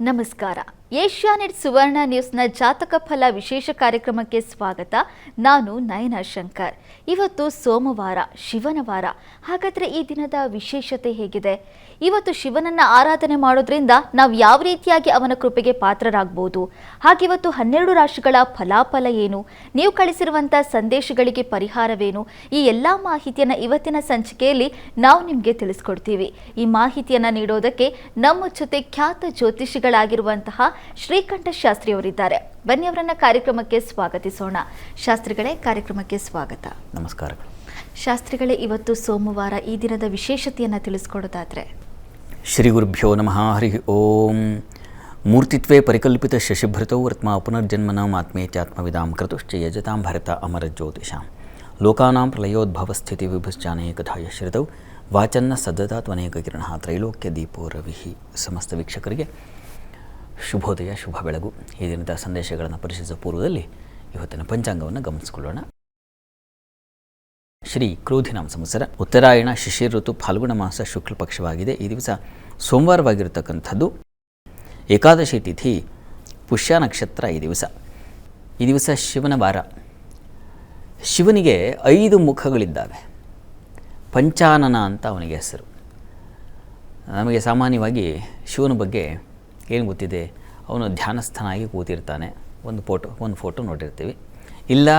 ನಮಸ್ಕಾರ. ಏಷ್ಯಾನೆಟ್ ಸುವರ್ಣ ನ್ಯೂಸ್ನ ಜಾತಕ ಫಲ ವಿಶೇಷ ಕಾರ್ಯಕ್ರಮಕ್ಕೆ ಸ್ವಾಗತ. ನಾನು ನಯನಾ ಶಂಕರ್. ಇವತ್ತು ಸೋಮವಾರ, ಶಿವನ ವಾರ. ಹಾಗಾದರೆ ಈ ದಿನದ ವಿಶೇಷತೆ ಹೇಗಿದೆ? ಇವತ್ತು ಶಿವನನ್ನ ಆರಾಧನೆ ಮಾಡೋದ್ರಿಂದ ನಾವು ಯಾವ ರೀತಿಯಾಗಿ ಅವನ ಕೃಪೆಗೆ ಪಾತ್ರರಾಗಬಹುದು? ಹಾಗೆ ಇವತ್ತು 12 ರಾಶಿಗಳ ಫಲಾಫಲ ಏನು? ನೀವು ಕಳಿಸಿರುವಂಥ ಸಂದೇಶಗಳಿಗೆ ಪರಿಹಾರವೇನು? ಈ ಎಲ್ಲ ಮಾಹಿತಿಯನ್ನು ಇವತ್ತಿನ ಸಂಚಿಕೆಯಲ್ಲಿ ನಾವು ನಿಮಗೆ ತಿಳಿಸ್ಕೊಡ್ತೀವಿ. ಈ ಮಾಹಿತಿಯನ್ನು ನೀಡೋದಕ್ಕೆ ನಮ್ಮ ಜೊತೆ ಖ್ಯಾತ ಜ್ಯೋತಿಷಿಗಳಾಗಿರುವಂತಹ ಶ್ರೀಕಂಠ ಶಾಸ್ತ್ರಿ ಅವರಿದ್ದಾರೆ. ಬನ್ನಿ ಅವರನ್ನ ಕಾರ್ಯಕ್ರಮಕ್ಕೆ ಸ್ವಾಗತಿಸೋಣ. ಶಾಸ್ತ್ರಿಗಳೇ, ಕಾರ್ಯಕ್ರಮಕ್ಕೆ ಸ್ವಾಗತ. ನಮಸ್ಕಾರಗಳು. ಶಾಸ್ತ್ರಿಗಳೇ, ಇವತ್ತು ಸೋಮವಾರ, ಈ ದಿನದ ವಿಶೇಷತೆಯನ್ನು ತಿಳಿಸ್ಕೊಡೋದಾದ್ರೆ? ಶ್ರೀ ಗುರುಭ್ಯೋ ನಮಃ. ಹರಿ ಓಂ. ಮೂರ್ತಿತ್ವೇ ಪರಿಕಲ್ಪಿತ ಶಶಿಭೃತೌ ವರ್ತ್ಮ ಪುನರ್ಜನ್ಮನಾಂ ಆತ್ಮೇತ್ಯಾತ್ಮವಿದಾಂ ಕ್ರತುಶ್ಚ ಯಜತಾಂ ಭರತ ಅಮರ ಜ್ಯೋತಿಷಾಂ ಲೋಕಾನಾಂ ಪ್ರಳಯೋದ್ಭವ ಸ್ಥಿತಿ ವಿಭುಶ್ಚಾನೇಕಧಾಯ ಶ್ರಿತೌ ವಾಚನ್ನ ಸದ್ದತಾ ತ್ವನೇಕ ಕಿರಣ ತ್ರೈಲೋಕ್ಯ ದೀಪೋ ರವಿಹಿ. ಸಮಸ್ತ ವೀಕ್ಷಕರಿಗೆ ಶುಭೋದಯ, ಶುಭ ಬೆಳಗು. ಈ ದಿನದ ಸಂದೇಶಗಳನ್ನು ಪರಿಶೀಲಿಸುವ ಪೂರ್ವದಲ್ಲಿ ಇವತ್ತಿನ ಪಂಚಾಂಗವನ್ನು ಗಮನಿಸಿಕೊಳ್ಳೋಣ. ಶ್ರೀ ಕ್ರೋಧಿನಾಮ ಸಂವತ್ಸರ ಉತ್ತರಾಯಣ ಶಿಶಿರ ಋತು ಫಾಲ್ಗುಣ ಮಾಸ ಶುಕ್ಲ ಪಕ್ಷವಾಗಿದೆ. ಈ ದಿವಸ ಸೋಮವಾರವಾಗಿರತಕ್ಕಂಥದ್ದು. ಏಕಾದಶಿ ತಿಥಿ, ಪುಷ್ಯ ನಕ್ಷತ್ರ. ಈ ದಿವಸ ಶಿವನ ವಾರ. ಶಿವನಿಗೆ 5 ಮುಖಗಳಿದ್ದಾವೆ. ಪಂಚಾನನ ಅಂತ ಅವನಿಗೆ ಹೆಸರು. ನಮಗೆ ಸಾಮಾನ್ಯವಾಗಿ ಶಿವನ ಬಗ್ಗೆ ಏನು ಗೊತ್ತಿದೆ? ಅವನು ಧ್ಯಾನಸ್ಥನಾಗಿ ಕೂತಿರ್ತಾನೆ. ಒಂದು ಫೋಟೋ ನೋಡಿರ್ತೀವಿ, ಇಲ್ಲ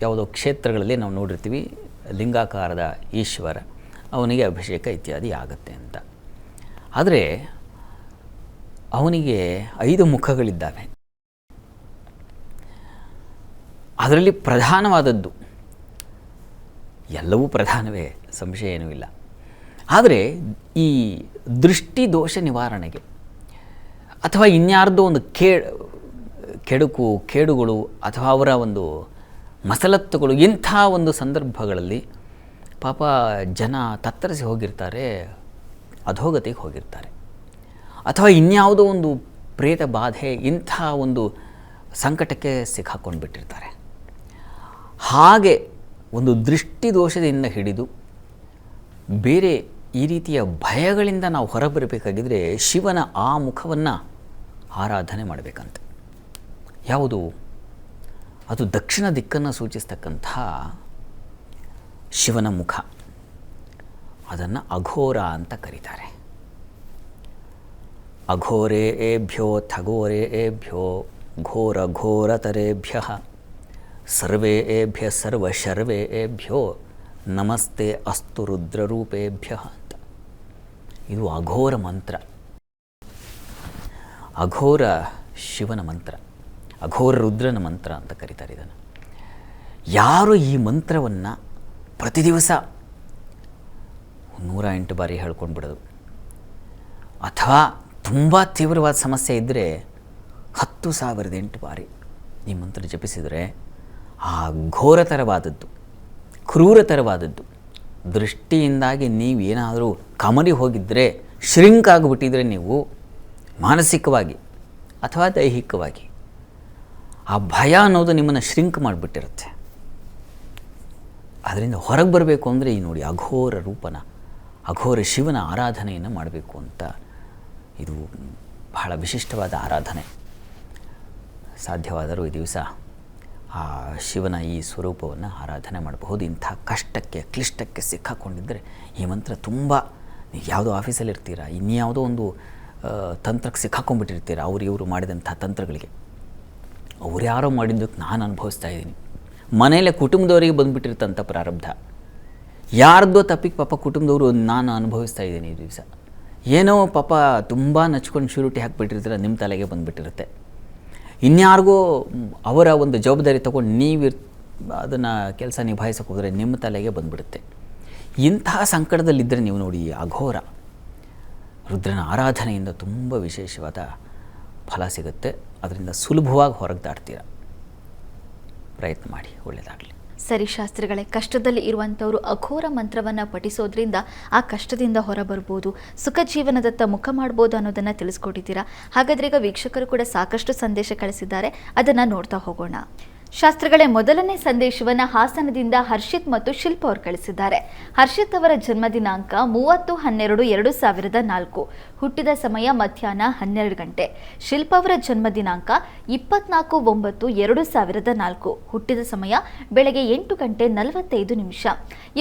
ಯಾವುದೋ ಕ್ಷೇತ್ರಗಳಲ್ಲಿ ನಾವು ನೋಡಿರ್ತೀವಿ ಲಿಂಗಾಕಾರದ ಈಶ್ವರ, ಅವನಿಗೆ ಅಭಿಷೇಕ ಇತ್ಯಾದಿ ಆಗುತ್ತೆ ಅಂತ. ಆದರೆ ಅವನಿಗೆ 5 ಮುಖಗಳಿದ್ದಾವೆ. ಅದರಲ್ಲಿ ಪ್ರಧಾನವಾದದ್ದು, ಎಲ್ಲವೂ ಪ್ರಧಾನವೇ, ಸಂಶಯ ಏನೂ ಇಲ್ಲ. ಆದರೆ ಈ ದೃಷ್ಟಿ ದೋಷ ನಿವಾರಣೆಗೆ ಅಥವಾ ಇನ್ಯಾರ್ದೋ ಒಂದು ಕೇಡುಗಳು ಅಥವಾ ಅವರ ಒಂದು ಮಸಲತ್ತುಗಳು, ಇಂಥ ಒಂದು ಸಂದರ್ಭಗಳಲ್ಲಿ ಪಾಪ ಜನ ತತ್ತರಿಸಿ ಹೋಗಿರ್ತಾರೆ, ಅಧೋಗತಿಗೆ ಹೋಗಿರ್ತಾರೆ. ಅಥವಾ ಇನ್ಯಾವುದೋ ಒಂದು ಪ್ರೇತ ಬಾಧೆ, ಇಂಥ ಒಂದು ಸಂಕಟಕ್ಕೆ ಸಿಕ್ಕಾಕೊಂಡು ಬಿಟ್ಟಿರ್ತಾರೆ. ಹಾಗೆ ಒಂದು ದೃಷ್ಟಿ ದೋಷದಿಂದ ಹಿಡಿದು ಬೇರೆ ಈ ರೀತಿಯ ಭಯಗಳಿಂದ ನಾವು ಹೊರಬರಬೇಕಾಗಿದ್ದರೆ ಶಿವನ ಆ ಮುಖವನ್ನು ಆರಾಧನೆ ಮಾಡಬೇಕಂತೆ. ಯಾವುದು? ಅದು ದಕ್ಷಿಣ ದಿಕ್ಕನ್ನು ಸೂಚಿಸ್ತಕ್ಕಂಥ ಶಿವನ ಮುಖ. ಅದನ್ನು ಅಘೋರ ಅಂತ ಕರೀತಾರೆ. ಅಘೋರೇಭ್ಯೋ ಥಘೋರೇಭ್ಯೋ ಘೋರ ಘೋರತರೇಭ್ಯ ಸರ್ವೇಭ್ಯ ಸರ್ವಶರ್ವೇಭ್ಯೋ ನಮಸ್ತೆ ಅಸ್ತು ರುದ್ರರೂಪೇಭ್ಯ ಅಂತ. ಇದು ಅಘೋರ ಮಂತ್ರ. ಅಘೋರ ಶಿವನ ಮಂತ್ರ, ಅಘೋರ ರುದ್ರನ ಮಂತ್ರ ಅಂತ ಕರೀತಾರೆ ಇದನ್ನು. ಯಾರು ಈ ಮಂತ್ರವನ್ನು ಪ್ರತಿ ದಿವಸ 108 ಬಾರಿ ಹೇಳ್ಕೊಂಡು ಬಿಡೋದು, ಅಥವಾ ತುಂಬ ತೀವ್ರವಾದ ಸಮಸ್ಯೆ ಇದ್ದರೆ 10,008 ಬಾರಿ ಈ ಮಂತ್ರ ಜಪಿಸಿದರೆ ಆ ಘೋರತರವಾದದ್ದು, ಕ್ರೂರತರವಾದದ್ದು ದೃಷ್ಟಿಯಿಂದಾಗಿ ನೀವೇನಾದರೂ ಕಮರಿ ಹೋಗಿದ್ದರೆ, ಶ್ರಿಂಕ್ ಆಗಿಬಿಟ್ಟಿದ್ರೆ ನೀವು ಮಾನಸಿಕವಾಗಿ ಅಥವಾ ದೈಹಿಕವಾಗಿ, ಆ ಭಯ ಅನ್ನೋದು ನಿಮ್ಮನ್ನು ಶ್ರಿಂಕ್ ಮಾಡಿಬಿಟ್ಟಿರುತ್ತೆ. ಅದರಿಂದ ಹೊರಗೆ ಬರಬೇಕು ಅಂದರೆ ಈ ನೋಡಿ, ಅಘೋರ ರೂಪನ, ಅಘೋರ ಶಿವನ ಆರಾಧನೆಯನ್ನು ಮಾಡಬೇಕು ಅಂತ. ಇದು ಬಹಳ ವಿಶಿಷ್ಟವಾದ ಆರಾಧನೆ. ಸಾಧ್ಯವಾದರೂ ಈ ದಿವಸ ಆ ಶಿವನ ಈ ಸ್ವರೂಪವನ್ನು ಆರಾಧನೆ ಮಾಡಬಹುದು. ಇಂಥ ಕಷ್ಟಕ್ಕೆ, ಕ್ಲಿಷ್ಟಕ್ಕೆ ಸಿಕ್ಕಾಕೊಂಡಿದ್ದರೆ ಈ ಮಂತ್ರ ತುಂಬ, ನೀವು ಯಾವುದೋ ಆಫೀಸಲ್ಲಿ ಇರ್ತೀರ, ಇನ್ಯಾವುದೋ ಒಂದು ತಂತ್ರಕ್ಕೆ ಸಿಕ್ಕಾಕೊಂಡ್ಬಿಟ್ಟಿರ್ತೀರ, ಇವರು ಮಾಡಿದಂಥ ತಂತ್ರಗಳಿಗೆ. ಅವ್ರು ಯಾರೋ ಮಾಡಿದ್ದಕ್ಕೆ ನಾನು ಅನುಭವಿಸ್ತಾ ಇದ್ದೀನಿ. ಮನೆಯಲ್ಲೇ ಕುಟುಂಬದವರಿಗೆ ಬಂದುಬಿಟ್ಟಿರ್ತಂಥ ಪ್ರಾರಬ್ಧ. ಯಾರ್ದೋ ತಪ್ಪಿಗೆ ಪಾಪ ಕುಟುಂಬದವರು ನಾನು ಅನುಭವಿಸ್ತಾ ಇದ್ದೀನಿ. ಈ ದಿವಸ ಏನೋ ಪಾಪ ತುಂಬ ನಚ್ಕೊಂಡು ಶ್ಯೂರಿಟಿ ಹಾಕಿಬಿಟ್ಟಿರ್ತೀರ, ನಿಮ್ಮ ತಲೆಗೆ ಬಂದುಬಿಟ್ಟಿರುತ್ತೆ. ಇನ್ಯಾರಿಗೋ ಅವರ ಒಂದು ಜವಾಬ್ದಾರಿ ತೊಗೊಂಡು ನೀವು ಅದನ್ನು ಕೆಲಸ ನಿಭಾಯಿಸೋಕೆ ಹೋದರೆ ನಿಮ್ಮ ತಲೆಗೆ ಬಂದುಬಿಡುತ್ತೆ. ಇಂತಹ ಸಂಕಟದಲ್ಲಿದ್ದರೆ ನೀವು ನೋಡಿ, ಅಘೋರ ರುದ್ರನ ಆರಾಧನೆಯಿಂದ ತುಂಬ ವಿಶೇಷವಾದ ಫಲ ಸಿಗುತ್ತೆ. ಅದರಿಂದ ಸುಲಭವಾಗಿ ಹೊರಗೆ ದಾಟ್ತೀರ. ಪ್ರಯತ್ನ ಮಾಡಿ, ಒಳ್ಳೆಯದಾಗಲಿ. ಸರಿ ಶಾಸ್ತ್ರಿಗಳೇ, ಕಷ್ಟದಲ್ಲಿ ಇರುವಂಥವರು ಅಘೋರ ಮಂತ್ರವನ್ನು ಪಠಿಸೋದ್ರಿಂದ ಆ ಕಷ್ಟದಿಂದ ಹೊರಬರ್ಬೋದು, ಸುಖ ಜೀವನದತ್ತ ಮುಖ ಮಾಡ್ಬೋದು ಅನ್ನೋದನ್ನು ತಿಳಿಸ್ಕೊಟ್ಟಿದ್ದೀರಾ. ಹಾಗಾದರೆ ಈಗ ವೀಕ್ಷಕರು ಕೂಡ ಸಾಕಷ್ಟು ಸಂದೇಶ ಕಳಿಸಿದ್ದಾರೆ, ಅದನ್ನು ನೋಡ್ತಾ ಹೋಗೋಣ. ಶಾಸ್ತ್ರಿಗಳೇ, ಮೊದಲನೇ ಸಂದೇಶವನ್ನ ಹಾಸನದಿಂದ ಹರ್ಷಿತ್ ಮತ್ತು ಶಿಲ್ಪ ಅವರು ಕಳಿಸಿದ್ದಾರೆ. ಹರ್ಷಿತ್ ಅವರ ಜನ್ಮ ದಿನಾಂಕ 30/12/2004, ಹುಟ್ಟಿದ ಸಮಯ ಮಧ್ಯಾಹ್ನ 12 ಗಂಟೆ. ಶಿಲ್ಪ ಅವರ ಜನ್ಮ ದಿನಾಂಕ 24/9/2004, ಹುಟ್ಟಿದ ಸಮಯ ಬೆಳಗ್ಗೆ 8 ಗಂಟೆ 45 ನಿಮಿಷ.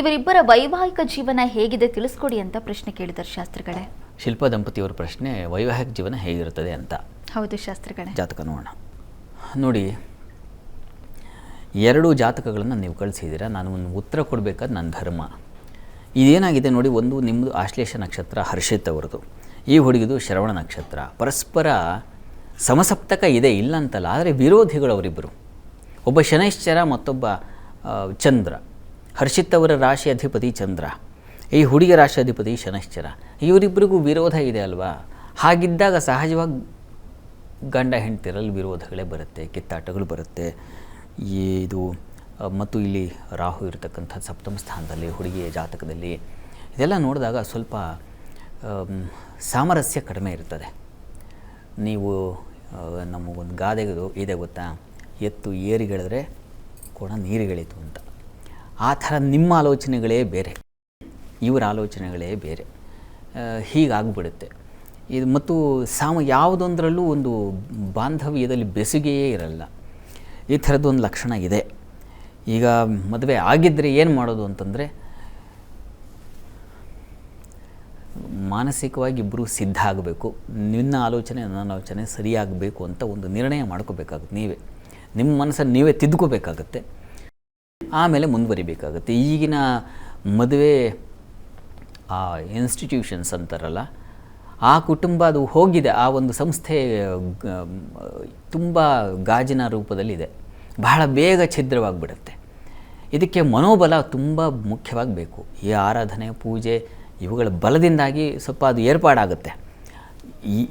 ಇವರಿಬ್ಬರ ವೈವಾಹಿಕ ಜೀವನ ಹೇಗಿದೆ ತಿಳಿಸ್ಕೊಡಿ ಅಂತ ಪ್ರಶ್ನೆ ಕೇಳಿದ್ದಾರೆ ಶಾಸ್ತ್ರಿಗಳೇ. ಶಿಲ್ಪ ದಂಪತಿಯವರ ಪ್ರಶ್ನೆ ವೈವಾಹಿಕ ಜೀವನ ಹೇಗಿರುತ್ತದೆ ಅಂತ. ಹೌದು ಶಾಸ್ತ್ರಿಗಳೇ. ಜಾತಕ ನೋಡೋಣ. ನೋಡಿ, 2 ಜಾತಕಗಳನ್ನು ನೀವು ಕಳಿಸಿದ್ದೀರಾ. ನಾನು ಒಂದು ಉತ್ತರ ಕೊಡಬೇಕಾದ ನನ್ನ ಧರ್ಮ. ಇದೇನಾಗಿದೆ ನೋಡಿ, ಒಂದು ನಿಮ್ಮದು ಆಶ್ಲೇಷ ನಕ್ಷತ್ರ ಹರ್ಷಿತ್ ಅವರದು, ಈ ಹುಡುಗಿದು ಶ್ರವಣ ನಕ್ಷತ್ರ. ಪರಸ್ಪರ ಸಮಸಪ್ತಕ ಇದೆ, ಇಲ್ಲ ಅಂತಲ್ಲ, ಆದರೆ ವಿರೋಧಿಗಳು ಅವರಿಬ್ಬರು. ಒಬ್ಬ ಶನೈಶ್ಚರ, ಮತ್ತೊಬ್ಬ ಚಂದ್ರ. ಹರ್ಷಿತ್ ಅವರ ರಾಶಿ ಅಧಿಪತಿ ಚಂದ್ರ, ಈ ಹುಡುಗಿ ರಾಶಿ ಅಧಿಪತಿ ಶನೈಶ್ಚರ. ಇವರಿಬ್ಬರಿಗೂ ವಿರೋಧ ಇದೆ ಅಲ್ವಾ? ಹಾಗಿದ್ದಾಗ ಸಹಜವಾಗಿ ಗಂಡ ಹೆಂಡತಿರಲ್ಲಿ ವಿರೋಧಗಳೇ ಬರುತ್ತೆ, ಕಿತ್ತಾಟಗಳು ಬರುತ್ತೆ. ಇದು ಮತ್ತು ಇಲ್ಲಿ ರಾಹು ಇರತಕ್ಕಂಥ ಸಪ್ತಮ ಸ್ಥಾನದಲ್ಲಿ ಹುಡುಗಿಯ ಜಾತಕದಲ್ಲಿ ಇದೆಲ್ಲ ನೋಡಿದಾಗ ಸ್ವಲ್ಪ ಸಾಮರಸ್ಯ ಕಡಿಮೆ ಇರ್ತದೆ. ನೀವು ನಮಗೊಂದು ಗಾದೆದು ಇದೆ ಗೊತ್ತಾ, ಎತ್ತು ಏರಿಗೆಳೆದ್ರೆ ಕೂಡ ನೀರಿಗೆಳೀತು ಅಂತ. ಆ ಥರ ನಿಮ್ಮ ಆಲೋಚನೆಗಳೇ ಬೇರೆ, ಇವರ ಆಲೋಚನೆಗಳೇ ಬೇರೆ. ಹೀಗಾಗ್ಬಿಡುತ್ತೆ ಇದು. ಮತ್ತು ಯಾವುದೊಂದರಲ್ಲೂ ಒಂದು ಬಾಂಧವ್ಯದಲ್ಲಿ ಬೆಸುಗೆಯೇ ಇರಲ್ಲ. ಈ ಥರದ್ದೊಂದು ಲಕ್ಷಣ ಇದೆ. ಈಗ ಮದುವೆ ಆಗಿದ್ದರೆ ಏನು ಮಾಡೋದು ಅಂತಂದರೆ, ಮಾನಸಿಕವಾಗಿ ಇಬ್ಬರು ಸಿದ್ಧ ಆಗಬೇಕು. ನಿನ್ನ ಆಲೋಚನೆ ನನ್ನ ಆಲೋಚನೆ ಸರಿಯಾಗಬೇಕು ಅಂತ ಒಂದು ನಿರ್ಣಯ ಮಾಡ್ಕೋಬೇಕಾಗುತ್ತೆ. ನಿಮ್ಮ ಮನಸ್ಸನ್ನು ನೀವೇ ತಿದ್ಕೋಬೇಕಾಗತ್ತೆ, ಆಮೇಲೆ ಮುಂದುವರಿಬೇಕಾಗತ್ತೆ. ಈಗಿನ ಮದುವೆ ಆ ಇನ್ಸ್ಟಿಟ್ಯೂಷನ್ಸ್ ಅಂತಾರಲ್ಲ, ಆ ಕುಟುಂಬ ಅದು ಹೋಗಿದೆ. ಆ ಒಂದು ಸಂಸ್ಥೆ ತುಂಬ ಗಾಜಿನ ರೂಪದಲ್ಲಿದೆ, ಬಹಳ ಬೇಗ ಛಿದ್ರವಾಗಿಬಿಡುತ್ತೆ. ಇದಕ್ಕೆ ಮನೋಬಲ ತುಂಬ ಮುಖ್ಯವಾಗಬೇಕು. ಈ ಆರಾಧನೆ, ಪೂಜೆ ಇವುಗಳ ಬಲದಿಂದಾಗಿ ಸ್ವಲ್ಪ ಅದು ಏರ್ಪಾಡಾಗುತ್ತೆ.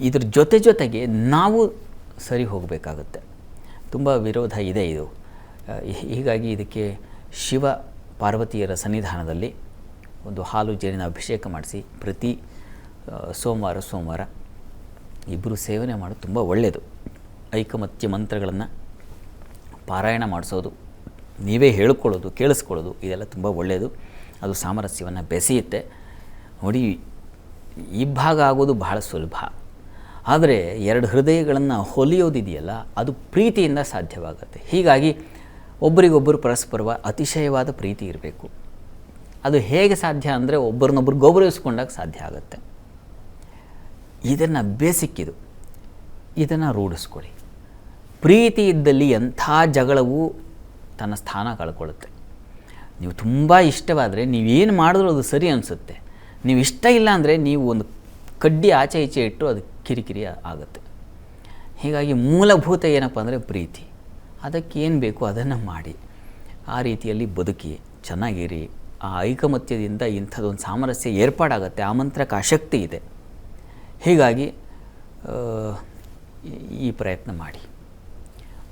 ಇದ್ರ ಜೊತೆಗೆ ನಾವು ಸರಿ ಹೋಗಬೇಕಾಗುತ್ತೆ. ತುಂಬ ವಿರೋಧ ಇದೆ ಇದು. ಹೀಗಾಗಿ ಇದಕ್ಕೆ ಶಿವ ಪಾರ್ವತಿಯರ ಸನ್ನಿಧಾನದಲ್ಲಿ ಒಂದು ಹಾಲು ಜೇನಿನ ಅಭಿಷೇಕ ಮಾಡಿಸಿ ಪ್ರತಿ ಸೋಮವಾರ ಇಬ್ಬರು ಸೇವನೆ ಮಾಡೋದು ತುಂಬ ಒಳ್ಳೆಯದು. ಐಕಮತ್ಯ ಮಂತ್ರಗಳನ್ನು ಪಾರಾಯಣ ಮಾಡಿಸೋದು, ನೀವೇ ಹೇಳ್ಕೊಳ್ಳೋದು, ಕೇಳಿಸ್ಕೊಳ್ಳೋದು, ಇದೆಲ್ಲ ತುಂಬ ಒಳ್ಳೆಯದು. ಅದು ಸಾಮರಸ್ಯವನ್ನು ಬೆಸೆಯುತ್ತೆ. ನೋಡಿ, ಇಬ್ಬಾಗ ಆಗೋದು ಬಹಳ ಸುಲಭ, ಆದರೆ 2 ಹೃದಯಗಳನ್ನು ಹೊಲಿಯೋದಿದೆಯಲ್ಲ, ಅದು ಪ್ರೀತಿಯಿಂದ ಸಾಧ್ಯವಾಗುತ್ತೆ. ಹೀಗಾಗಿ ಒಬ್ಬರಿಗೊಬ್ಬರು ಪರಸ್ಪರ ಅತಿಶಯವಾದ ಪ್ರೀತಿ ಇರಬೇಕು. ಅದು ಹೇಗೆ ಸಾಧ್ಯ ಅಂದರೆ ಒಬ್ಬರನ್ನೊಬ್ಬರು ಗೌರವಿಸ್ಕೊಂಡಾಗ ಸಾಧ್ಯ ಆಗುತ್ತೆ. ಇದನ್ನು ಬೇಸಿಕ್ಕಿದು, ಇದನ್ನು ರೂಢಿಸ್ಕೊಳ್ಳಿ. ಪ್ರೀತಿ ಇದ್ದಲ್ಲಿ ಎಂಥ ಜಗಳವೂ ತನ್ನ ಸ್ಥಾನ ಕಳ್ಕೊಳ್ಳುತ್ತೆ. ನೀವು ತುಂಬ ಇಷ್ಟವಾದರೆ ನೀವೇನು ಮಾಡಿದ್ರೂ ಅದು ಸರಿ ಅನಿಸುತ್ತೆ. ನೀವು ಇಷ್ಟ ಇಲ್ಲ ಅಂದರೆ ನೀವು ಒಂದು ಕಡ್ಡಿ ಆಚೆ ಈಚೆ ಇಟ್ಟು ಅದು ಕಿರಿಕಿರಿ ಆಗುತ್ತೆ. ಹೀಗಾಗಿ ಮೂಲಭೂತ ಏನಪ್ಪ ಅಂದರೆ ಪ್ರೀತಿ. ಅದಕ್ಕೆ ಏನು ಬೇಕು ಅದನ್ನು ಮಾಡಿ, ಆ ರೀತಿಯಲ್ಲಿ ಬದುಕಿ ಚೆನ್ನಾಗಿರಿ. ಆ ಐಕಮತ್ಯದಿಂದ ಇಂಥದ್ದೊಂದು ಸಾಮರಸ್ಯ ಏರ್ಪಾಡಾಗುತ್ತೆ. ಆ ಮಂತ್ರಕ್ಕೆ ಆಸಕ್ತಿ ಇದೆ. ಹೀಗಾಗಿ ಈ ಪ್ರಯತ್ನ ಮಾಡಿ.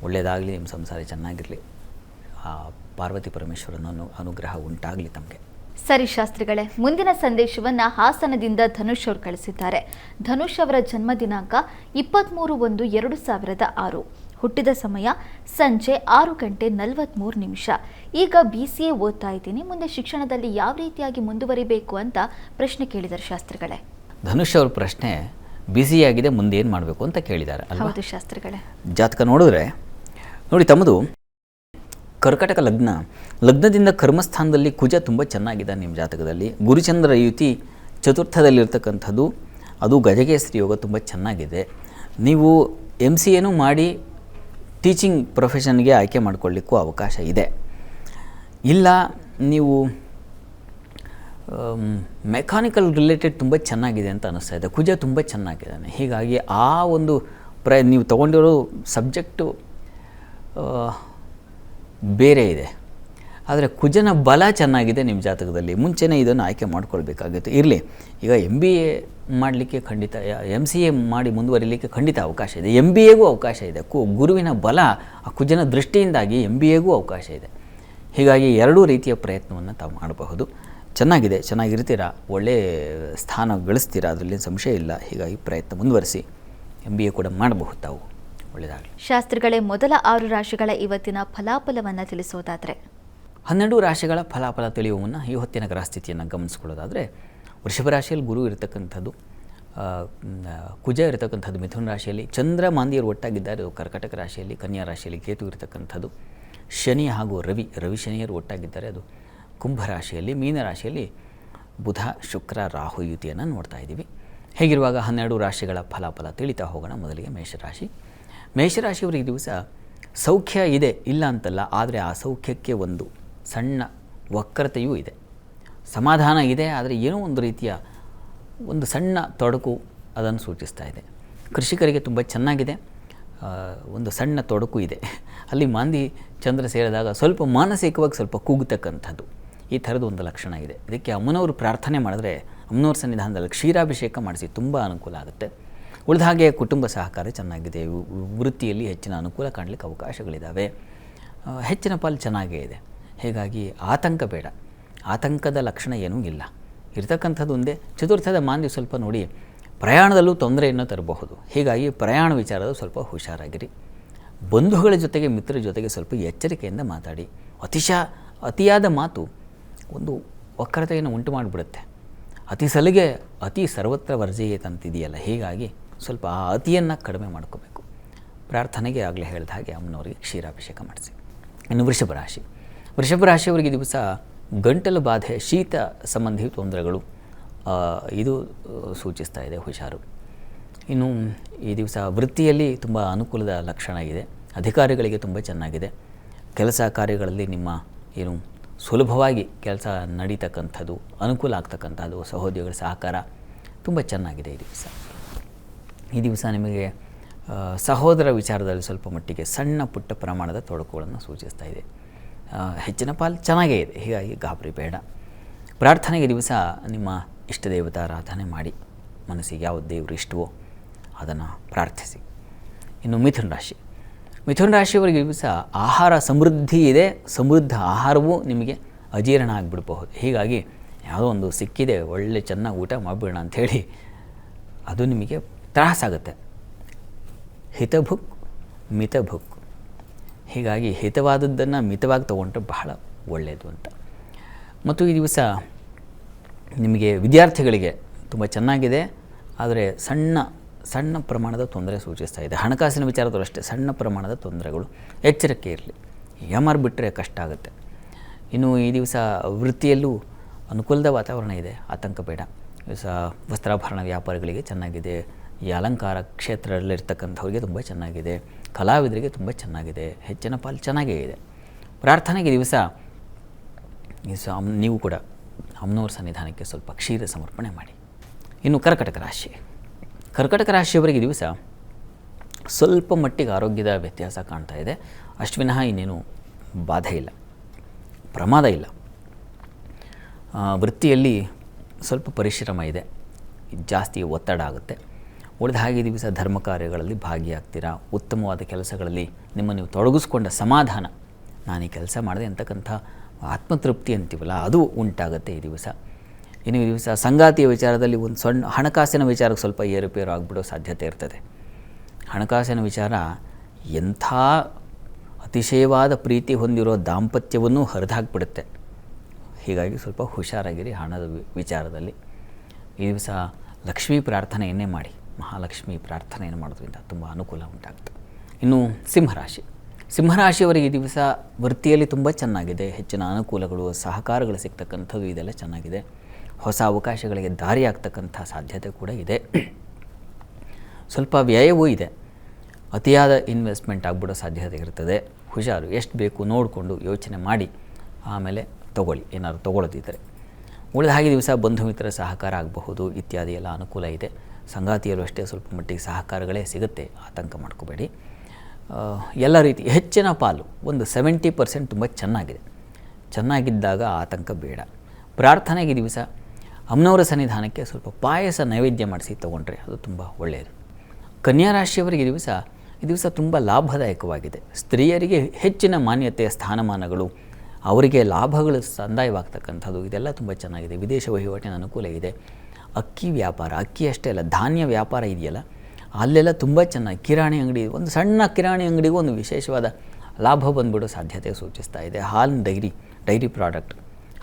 ಒಳ್ಳೆಯದಾಗಲಿ, ನಿಮ್ಮ ಸಂಸಾರ ಚೆನ್ನಾಗಿರಲಿ. ಆ ಪಾರ್ವತಿ ಪರಮೇಶ್ವರನ ಅನುಗ್ರಹ ಉಂಟಾಗಲಿ ತಮಗೆ. ಸರಿ ಶಾಸ್ತ್ರಿಗಳೇ, ಮುಂದಿನ ಸಂದೇಶವನ್ನು ಹಾಸನದಿಂದ ಧನುಷ್ ಅವರು ಕಳಿಸಿದ್ದಾರೆ. ಧನುಷ್ ಅವರ ಜನ್ಮ ದಿನಾಂಕ 23/1/2006, ಹುಟ್ಟಿದ ಸಮಯ ಸಂಜೆ 6 ಗಂಟೆ 43 ನಿಮಿಷ. ಈಗ BCA ಓದ್ತಾ ಇದ್ದೀನಿ, ಮುಂದೆ ಶಿಕ್ಷಣದಲ್ಲಿ ಯಾವ ರೀತಿಯಾಗಿ ಮುಂದುವರಿಬೇಕು ಅಂತ ಪ್ರಶ್ನೆ ಕೇಳಿದ್ದಾರೆ ಶಾಸ್ತ್ರಿಗಳೇ. ಧನುಷ್ ಅವ್ರ ಪ್ರಶ್ನೆ BCA ಆಗಿದೆ, ಮುಂದೆ ಏನು ಮಾಡಬೇಕು ಅಂತ ಕೇಳಿದ್ದಾರೆ ಅಲ್ವಾ? ಹೌದು ಶಾಸ್ತ್ರಿಗಳೇ. ಜಾತಕ ನೋಡಿದ್ರೆ ನೋಡಿ, ತಮ್ಮದು ಕರ್ಕಾಟಕ ಲಗ್ನದಿಂದ ಕರ್ಮಸ್ಥಾನದಲ್ಲಿ ಕುಜ ತುಂಬ ಚೆನ್ನಾಗಿದೆ ನಿಮ್ಮ ಜಾತಕದಲ್ಲಿ. ಗುರುಚಂದ್ರ ಯುತಿ ಚತುರ್ಥದಲ್ಲಿರ್ತಕ್ಕಂಥದ್ದು, ಅದು ಗಜಕೇಸರಿ ಯೋಗ ತುಂಬ ಚೆನ್ನಾಗಿದೆ. ನೀವು MCAನೂ ಮಾಡಿ ಟೀಚಿಂಗ್ ಪ್ರೊಫೆಷನ್ಗೆ ಆಯ್ಕೆ ಮಾಡಿಕೊಳ್ಳಿಕ್ಕೂ ಅವಕಾಶ ಇದೆ. ಇಲ್ಲ ನೀವು ಮೆಕ್ಯಾನಿಕಲ್ ರಿಲೇಟೆಡ್ ತುಂಬ ಚೆನ್ನಾಗಿದೆ ಅಂತ ಅನ್ನಿಸ್ತಾ ಇದೆ. ಕುಜ ತುಂಬ ಚೆನ್ನಾಗಿದ್ದಾನೆ. ಹೀಗಾಗಿ ಆ ಒಂದು ನೀವು ತೊಗೊಂಡಿರೋ ಸಬ್ಜೆಕ್ಟು ಬೇರೆ ಇದೆ, ಆದರೆ ಕುಜನ ಬಲ ಚೆನ್ನಾಗಿದೆ ನಿಮ್ಮ ಜಾತಕದಲ್ಲಿ. ಮುಂಚೆನೇ ಇದನ್ನು ಆಯ್ಕೆ ಮಾಡ್ಕೊಳ್ಬೇಕಾಗುತ್ತೆ. ಇರಲಿ, ಈಗ MBA ಮಾಡಲಿಕ್ಕೆ ಖಂಡಿತ, MCA ಮಾಡಿ ಮುಂದುವರಿಲಿಕ್ಕೆ ಖಂಡಿತ ಅವಕಾಶ ಇದೆ. MBAಗೂ ಅವಕಾಶ ಇದೆ. ಗುರುವಿನ ಬಲ ಆ ಕುಜನ ದೃಷ್ಟಿಯಿಂದಾಗಿ MBAಗೂ ಅವಕಾಶ ಇದೆ. ಹೀಗಾಗಿ 2 ರೀತಿಯ ಪ್ರಯತ್ನವನ್ನು ತಾವು ಮಾಡಬಹುದು. ಚೆನ್ನಾಗಿದೆ, ಚೆನ್ನಾಗಿರ್ತೀರ, ಒಳ್ಳೆಯ ಸ್ಥಾನ ಗಳಿಸ್ತೀರ, ಅದರಲ್ಲಿ ಸಂಶಯ ಇಲ್ಲ. ಹೀಗಾಗಿ ಪ್ರಯತ್ನ ಮುಂದುವರಿಸಿ. MBA ಕೂಡ ಮಾಡಬಹುದು ತಾವು. ಒಳ್ಳೆಯದಾಗಲಿ. ಶಾಸ್ತ್ರಿಗಳೇ, ಮೊದಲ 6 ರಾಶಿಗಳ ಇವತ್ತಿನ ಫಲಾಫಲವನ್ನು ತಿಳಿಸೋದಾದರೆ? 12 ರಾಶಿಗಳ ಫಲಾಫಲ ತಿಳಿಯುವ ಮುನ್ನ ಈ ಹೊತ್ತಿನ ಗ್ರಹಸ್ಥಿತಿಯನ್ನು ಗಮನಿಸ್ಕೊಳ್ಳೋದಾದರೆ, ವೃಷಭ ರಾಶಿಯಲ್ಲಿ ಗುರು ಇರತಕ್ಕಂಥದ್ದು, ಕುಜ ಇರತಕ್ಕಂಥದ್ದು ಮಿಥುನ ರಾಶಿಯಲ್ಲಿ, ಚಂದ್ರ ಮಾಂದಿಯರು ಒಟ್ಟಾಗಿದ್ದಾರೆ ಕರ್ಕಟಕ ರಾಶಿಯಲ್ಲಿ, ಕನ್ಯಾ ರಾಶಿಯಲ್ಲಿ ಕೇತು ಇರತಕ್ಕಂಥದ್ದು, ಶನಿ ಹಾಗೂ ರವಿ ಶನಿಯರು ಒಟ್ಟಾಗಿದ್ದಾರೆ ಅದು ಕುಂಭ ರಾಶಿಯಲ್ಲಿ, ಮೀನ ರಾಶಿಯಲ್ಲಿ ಬುಧ ಶುಕ್ರ ರಾಹು ಯುತಿಯನ್ನು ನೋಡ್ತಾ ಇದ್ದೀವಿ. ಹೇಗಿರುವಾಗ 12 ರಾಶಿಗಳ ಫಲಾಫಲ ತಿಳಿತಾ ಹೋಗೋಣ. ಮೊದಲಿಗೆ ಮೇಷರಾಶಿಯವರಿಗೆ ಈ ದಿವಸ ಸೌಖ್ಯ ಇದೆ, ಇಲ್ಲ ಅಂತಲ್ಲ, ಆದರೆ ಆ ಸೌಖ್ಯಕ್ಕೆ ಒಂದು ಸಣ್ಣ ವಕ್ರತೆಯೂ ಇದೆ. ಸಮಾಧಾನ ಇದೆ, ಆದರೆ ಏನೋ ಒಂದು ರೀತಿಯ ಒಂದು ಸಣ್ಣ ತೊಡಕು ಅದನ್ನು ಸೂಚಿಸ್ತಾ ಇದೆ. ಕೃಷಿಕರಿಗೆ ತುಂಬ ಚೆನ್ನಾಗಿದೆ, ಒಂದು ಸಣ್ಣ ತೊಡಕು ಇದೆ. ಅಲ್ಲಿ ಮಾಂದಿ ಚಂದ್ರ ಸೇರಿದಾಗ ಸ್ವಲ್ಪ ಮಾನಸಿಕವಾಗಿ ಸ್ವಲ್ಪ ಕೂಗತಕ್ಕಂಥದ್ದು, ಈ ಥರದ ಒಂದು ಲಕ್ಷಣ ಇದೆ. ಇದಕ್ಕೆ ಅಮ್ಮನವರು ಪ್ರಾರ್ಥನೆ ಮಾಡಿದ್ರೆ, ಅಮ್ಮನವ್ರ ಸನ್ನಿಧಾನದಲ್ಲಿ ಕ್ಷೀರಾಭಿಷೇಕ ಮಾಡಿಸಿ ತುಂಬ ಅನುಕೂಲ ಆಗುತ್ತೆ. ಉಳಿದ ಹಾಗೆ ಕುಟುಂಬ ಸಹಕಾರ ಚೆನ್ನಾಗಿದೆ, ವೃತ್ತಿಯಲ್ಲಿ ಹೆಚ್ಚಿನ ಅನುಕೂಲ ಕಾಣಲಿಕ್ಕೆ ಅವಕಾಶಗಳಿದ್ದಾವೆ, ಹೆಚ್ಚಿನ ಪಾಲು ಚೆನ್ನಾಗೇ ಇದೆ. ಹೀಗಾಗಿ ಆತಂಕ ಬೇಡ, ಆತಂಕದ ಲಕ್ಷಣ ಏನೂ ಇಲ್ಲ. ಇರತಕ್ಕಂಥದ್ದು ಒಂದೇ ಚತುರ್ಥದ ಮಾಂದಿ ಸ್ವಲ್ಪ ನೋಡಿ ಪ್ರಯಾಣದಲ್ಲೂ ತೊಂದರೆಯನ್ನು ತರಬಹುದು. ಹೀಗಾಗಿ ಪ್ರಯಾಣ ವಿಚಾರದ ಸ್ವಲ್ಪ ಹುಷಾರಾಗಿರಿ. ಬಂಧುಗಳ ಜೊತೆಗೆ ಮಿತ್ರರ ಜೊತೆಗೆ ಸ್ವಲ್ಪ ಎಚ್ಚರಿಕೆಯಿಂದ ಮಾತಾಡಿ. ಅತಿಯಾದ ಮಾತು ಒಂದು ವಕ್ರತೆಯನ್ನು ಉಂಟು ಮಾಡಿಬಿಡುತ್ತೆ. ಅತಿ ಸಲಿಗೆ ಅತಿ ಸರ್ವತ್ರ ವರ್ಜಯೇತ್ ಅಂತಿದೆಯಲ್ಲ, ಹೀಗಾಗಿ ಸ್ವಲ್ಪ ಆ ಅತಿಯನ್ನು ಕಡಿಮೆ ಮಾಡ್ಕೋಬೇಕು. ಪ್ರಾರ್ಥನೆಗೆ ಆಗಲೇ ಹೇಳಿದ ಹಾಗೆ ಅಮ್ಮನವರಿಗೆ ಕ್ಷೀರಾಭಿಷೇಕ ಮಾಡಿಸಿ. ಇನ್ನು ವೃಷಭ ರಾಶಿಯವರಿಗೆ ದಿವಸ ಗಂಟಲು ಬಾಧೆ, ಶೀತ ಸಂಬಂಧಿ ತೊಂದರೆಗಳು ಇದು ಸೂಚಿಸ್ತಾ ಇದೆ, ಹುಷಾರು. ಇನ್ನು ಈ ದಿವಸ ವೃತ್ತಿಯಲ್ಲಿ ತುಂಬ ಅನುಕೂಲದ ಲಕ್ಷಣ ಇದೆ, ಅಧಿಕಾರಿಗಳಿಗೆ ತುಂಬ ಚೆನ್ನಾಗಿದೆ. ಕೆಲಸ ಕಾರ್ಯಗಳಲ್ಲಿ ನಿಮ್ಮ ಏನು ಸುಲಭವಾಗಿ ಕೆಲಸ ನಡೀತಕ್ಕಂಥದ್ದು, ಅನುಕೂಲ ಆಗ್ತಕ್ಕಂಥದ್ದು, ಸಹೋದ್ಯೋಗಿಗಳ ಸಹಕಾರ ತುಂಬ ಚೆನ್ನಾಗಿದೆ ಈ ದಿವಸ ನಿಮಗೆ ಸಹೋದರ ವಿಚಾರದಲ್ಲಿ ಸ್ವಲ್ಪ ಮಟ್ಟಿಗೆ ಸಣ್ಣ ಪುಟ್ಟ ಪ್ರಮಾಣದ ತೊಡಕುಗಳನ್ನು ಸೂಚಿಸ್ತಾ ಇದೆ. ಹೆಚ್ಚಿನ ಪಾಲು ಚೆನ್ನಾಗೇ ಇದೆ, ಹೀಗಾಗಿ ಗಾಬರಿ ಬೇಡ. ಪ್ರಾರ್ಥನೆಗೆ ದಿವಸ ನಿಮ್ಮ ಇಷ್ಟ ದೇವತಾರಾಧನೆ ಮಾಡಿ, ಮನಸ್ಸಿಗೆ ಯಾವ ದೇವರು ಇಷ್ಟವೋ ಅದನ್ನು ಪ್ರಾರ್ಥಿಸಿ. ಇನ್ನು ಮಿಥುನ ರಾಶಿಯವರಿಗೆ ದಿವಸ ಆಹಾರ ಸಮೃದ್ಧಿ ಇದೆ, ಸಮೃದ್ಧ ಆಹಾರವೂ ನಿಮಗೆ ಅಜೀರ್ಣ ಆಗಿಬಿಡಬಹುದು. ಹೀಗಾಗಿ ಯಾವುದೋ ಒಂದು ಸಿಕ್ಕಿದೆ, ಒಳ್ಳೆ ಚೆನ್ನಾಗಿ ಊಟ ಮಾಡಿಬಿಡೋಣ ಅಂಥೇಳಿ ಅದು ನಿಮಗೆ ತ್ರಾಸಾಗುತ್ತೆ. ಹಿತಭುಕ್ ಮಿತಭುಕ್, ಹೀಗಾಗಿ ಹಿತವಾದದ್ದನ್ನು ಮಿತವಾಗಿ ತೊಗೊಂಡ್ರೆ ಬಹಳ ಒಳ್ಳೆಯದು ಅಂತ. ಮತ್ತು ಈ ದಿವಸ ನಿಮಗೆ ವಿದ್ಯಾರ್ಥಿಗಳಿಗೆ ತುಂಬ ಚೆನ್ನಾಗಿದೆ, ಆದರೆ ಸಣ್ಣ ಪ್ರಮಾಣದ ತೊಂದರೆ ಸೂಚಿಸ್ತಾ ಇದೆ. ಹಣಕಾಸಿನ ವಿಚಾರದಲ್ಲೂ ಅಷ್ಟೇ ಸಣ್ಣ ಪ್ರಮಾಣದ ತೊಂದರೆಗಳು, ಎಚ್ಚರಿಕೆ ಇರಲಿ. ಬಿಟ್ಟರೆ ಕಷ್ಟ ಆಗುತ್ತೆ. ಇನ್ನು ಈ ದಿವಸ ವೃತ್ತಿಯಲ್ಲೂ ಅನುಕೂಲದ ವಾತಾವರಣ ಇದೆ, ಆತಂಕ ಬೇಡ. ದಿವಸ ವಸ್ತ್ರಾಭರಣ ವ್ಯಾಪಾರಿಗಳಿಗೆ ಚೆನ್ನಾಗಿದೆ, ಈ ಅಲಂಕಾರ ಕ್ಷೇತ್ರದಲ್ಲಿರ್ತಕ್ಕಂಥವ್ರಿಗೆ ತುಂಬ ಚೆನ್ನಾಗಿದೆ, ಕಲಾವಿದರಿಗೆ ತುಂಬ ಚೆನ್ನಾಗಿದೆ, ಹೆಚ್ಚಿನ ಪಾಲು ಚೆನ್ನಾಗೇ ಇದೆ. ಪ್ರಾರ್ಥನೆಗೆ ದಿವಸ ನೀವು ಕೂಡ ಅಮ್ಮನವ್ರ ಸನ್ನಿಧಾನಕ್ಕೆ ಸ್ವಲ್ಪ ಕ್ಷೀರ ಸಮರ್ಪಣೆ ಮಾಡಿ. ಇನ್ನು ಕರ್ಕಟಕ ರಾಶಿಯವರಿಗೆ ದಿವಸ ಸ್ವಲ್ಪ ಮಟ್ಟಿಗೆ ಆರೋಗ್ಯದ ವ್ಯತ್ಯಾಸ ಕಾಣ್ತಾ ಇದೆ, ಅಷ್ಟು ವಿನಃ ಇನ್ನೇನು ಬಾಧೆ ಇಲ್ಲ, ಪ್ರಮಾದ ಇಲ್ಲ. ವೃತ್ತಿಯಲ್ಲಿ ಸ್ವಲ್ಪ ಪರಿಶ್ರಮ ಇದೆ, ಜಾಸ್ತಿ ಒತ್ತಡ ಆಗುತ್ತೆ. ಉಳಿದ ಹಾಗೆ ದಿವಸ ಧರ್ಮ ಕಾರ್ಯಗಳಲ್ಲಿ ಭಾಗಿಯಾಗ್ತೀರಾ, ಉತ್ತಮವಾದ ಕೆಲಸಗಳಲ್ಲಿ ನೀವು ತೊಡಗಿಸ್ಕೊಂಡ ಸಮಾಧಾನ, ನಾನು ಈ ಕೆಲಸ ಮಾಡಿದೆ ಅಂತಕ್ಕಂಥ ಆತ್ಮತೃಪ್ತಿ ಅಂತೀವಲ್ಲ, ಅದು ಉಂಟಾಗುತ್ತೆ ಈ ದಿವಸ. ಇನ್ನು ಈ ದಿವಸ ಸಂಗಾತಿಯ ವಿಚಾರದಲ್ಲಿ ಒಂದು ಸಣ್ಣ ಹಣಕಾಸಿನ ವಿಚಾರಕ್ಕೆ ಸ್ವಲ್ಪ ಏರುಪೇರು ಆಗಿಬಿಡೋ ಸಾಧ್ಯತೆ ಇರ್ತದೆ. ಹಣಕಾಸಿನ ವಿಚಾರ ಎಂಥ ಅತಿಶಯವಾದ ಪ್ರೀತಿ ಹೊಂದಿರೋ ದಾಂಪತ್ಯವನ್ನು ಹರಿದಾಕ್ಬಿಡುತ್ತೆ. ಹೀಗಾಗಿ ಸ್ವಲ್ಪ ಹುಷಾರಾಗಿರಿ ಹಣದ ವಿಚಾರದಲ್ಲಿ. ಈ ದಿವಸ ಲಕ್ಷ್ಮೀ ಪ್ರಾರ್ಥನೆಯನ್ನೇ ಮಾಡಿ, ಮಹಾಲಕ್ಷ್ಮಿ ಪ್ರಾರ್ಥನೆಯನ್ನು ಮಾಡೋದ್ರಿಂದ ತುಂಬ ಅನುಕೂಲ ಉಂಟಾಗುತ್ತೆ. ಇನ್ನು ಸಿಂಹರಾಶಿಯವರಿಗೆ ಈ ದಿವಸ ವೃತ್ತಿಯಲ್ಲಿ ತುಂಬ ಚೆನ್ನಾಗಿದೆ, ಹೆಚ್ಚಿನ ಅನುಕೂಲಗಳು, ಸಹಕಾರಗಳು ಸಿಗ್ತಕ್ಕಂಥದ್ದು ಇದೆಲ್ಲ ಚೆನ್ನಾಗಿದೆ. ಹೊಸ ಅವಕಾಶಗಳಿಗೆ ದಾರಿ ಆಗ್ತಕ್ಕಂಥ ಸಾಧ್ಯತೆ ಕೂಡ ಇದೆ. ಸ್ವಲ್ಪ ವ್ಯಯವೂ ಇದೆ, ಅತಿಯಾದ ಇನ್ವೆಸ್ಟ್ಮೆಂಟ್ ಆಗಿಬಿಡೋ ಸಾಧ್ಯತೆ ಇರ್ತದೆ. ಹುಷಾರು, ಎಷ್ಟು ಬೇಕು ನೋಡಿಕೊಂಡು ಯೋಚನೆ ಮಾಡಿ ಆಮೇಲೆ ತೊಗೊಳ್ಳಿ, ಏನಾದ್ರು ತೊಗೊಳ್ಳೋದಿದ್ದರೆ. ಉಳಿದ ಹಾಗೆ ದಿವಸ ಬಂಧು ಮಿತ್ರರ ಸಹಕಾರ ಆಗಬಹುದು ಇತ್ಯಾದಿ ಎಲ್ಲ ಅನುಕೂಲ ಇದೆ. ಸಂಗಾತಿಯಲ್ಲೂ ಅಷ್ಟೇ ಸ್ವಲ್ಪ ಮಟ್ಟಿಗೆ ಸಹಕಾರಗಳೇ ಸಿಗುತ್ತೆ, ಆತಂಕ ಮಾಡ್ಕೋಬೇಡಿ. ಎಲ್ಲ ರೀತಿ ಹೆಚ್ಚಿನ ಪಾಲು ಒಂದು 70% ತುಂಬ ಚೆನ್ನಾಗಿದ್ದಾಗ ಆತಂಕ ಬೇಡ. ಪ್ರಾರ್ಥನೆಗೆ ದಿವಸ ಅಮ್ಮನವರ ಸನ್ನಿಧಾನಕ್ಕೆ ಸ್ವಲ್ಪ ಪಾಯಸ ನೈವೇದ್ಯ ಮಾಡಿಸಿ ತೊಗೊಂಡ್ರೆ ಅದು ತುಂಬ ಒಳ್ಳೆಯದು. ಕನ್ಯಾ ರಾಶಿಯವರಿಗೆ ಈ ದಿವಸ ತುಂಬ ಲಾಭದಾಯಕವಾಗಿದೆ. ಸ್ತ್ರೀಯರಿಗೆ ಹೆಚ್ಚಿನ ಮಾನ್ಯತೆ, ಸ್ಥಾನಮಾನಗಳು, ಅವರಿಗೆ ಲಾಭಗಳು ಸಂದಾಯವಾಗ್ತಕ್ಕಂಥದ್ದು ಇದೆಲ್ಲ ತುಂಬ ಚೆನ್ನಾಗಿದೆ. ವಿದೇಶ ವಹಿವಾಟಿನ ಅನುಕೂಲ ಇದೆ. ಅಕ್ಕಿ ವ್ಯಾಪಾರ, ಅಕ್ಕಿ ಅಷ್ಟೇ ಅಲ್ಲ ಧಾನ್ಯ ವ್ಯಾಪಾರ ಇದೆಯಲ್ಲ, ಅಲ್ಲೆಲ್ಲ ತುಂಬ ಚೆನ್ನಾಗಿ ಕಿರಾಣಿ ಅಂಗಡಿ, ಒಂದು ಸಣ್ಣ ಕಿರಾಣಿ ಅಂಗಡಿಗೂ ಒಂದು ವಿಶೇಷವಾದ ಲಾಭ ಬಂದ್ಬಿಡೋ ಸಾಧ್ಯತೆ ಸೂಚಿಸ್ತಾ ಇದೆ. ಹಾಲಿನ ಡೈರಿ ಪ್ರಾಡಕ್ಟ್,